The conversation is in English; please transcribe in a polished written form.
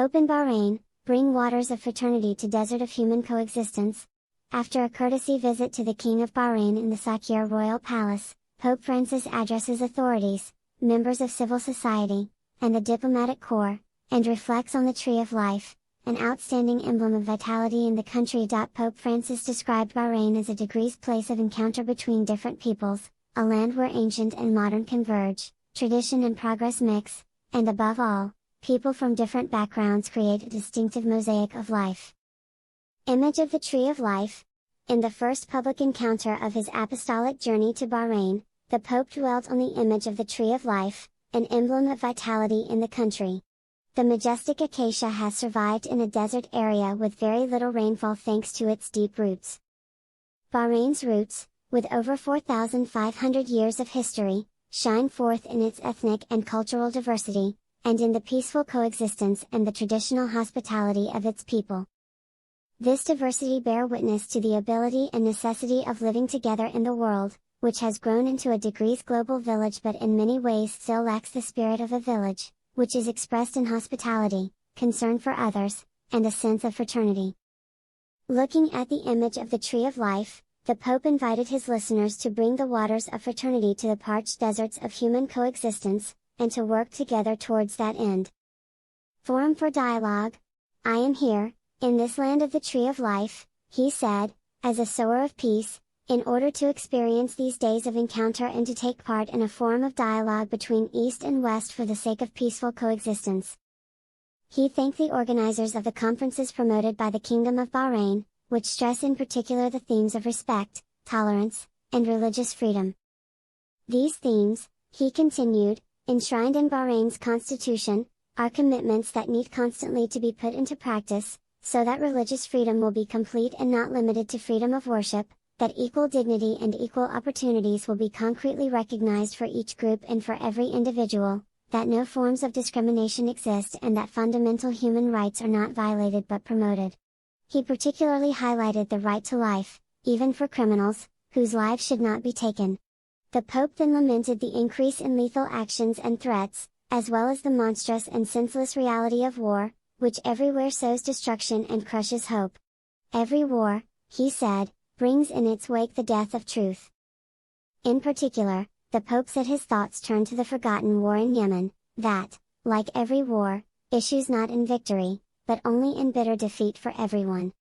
Pope in Bahrain, bring waters of fraternity to desert of human coexistence. After a courtesy visit to the King of Bahrain in the Sakir Royal Palace, Pope Francis addresses authorities, members of civil society, and the diplomatic corps, and reflects on the Tree of Life, an outstanding emblem of vitality in the country. Pope Francis described Bahrain as a degrees place of encounter between different peoples, a land where ancient and modern converge, tradition and progress mix, and above all, people from different backgrounds create a distinctive mosaic of life. Image of the Tree of Life. In the first public encounter of his apostolic journey to Bahrain, the Pope dwelt on the image of the Tree of Life, an emblem of vitality in the country. The majestic acacia has survived in a desert area with very little rainfall thanks to its deep roots. Bahrain's roots, with over 4,500 years of history, shine forth in its ethnic and cultural diversity, and in the peaceful coexistence and the traditional hospitality of its people. This diversity bear witness to the ability and necessity of living together in the world, which has grown into a degrees global village but in many ways still lacks the spirit of a village, which is expressed in hospitality, concern for others, and a sense of fraternity. Looking at the image of the Tree of Life, the Pope invited his listeners to bring the waters of fraternity to the parched deserts of human coexistence, and to work together towards that end. Forum for dialogue. I am here, in this land of the Tree of Life, he said, as a sower of peace, in order to experience these days of encounter and to take part in a forum of dialogue between East and West for the sake of peaceful coexistence. He thanked the organizers of the conferences promoted by the Kingdom of Bahrain, which stress in particular the themes of respect, tolerance, and religious freedom. These themes, he continued, enshrined in Bahrain's constitution, are commitments that need constantly to be put into practice, so that religious freedom will be complete and not limited to freedom of worship, that equal dignity and equal opportunities will be concretely recognized for each group and for every individual, that no forms of discrimination exist and that fundamental human rights are not violated but promoted. He particularly highlighted the right to life, even for criminals, whose lives should not be taken. The Pope then lamented the increase in lethal actions and threats, as well as the monstrous and senseless reality of war, which everywhere sows destruction and crushes hope. Every war, he said, brings in its wake the death of truth. In particular, the Pope said his thoughts turned to the forgotten war in Yemen, that, like every war, issues not in victory, but only in bitter defeat for everyone.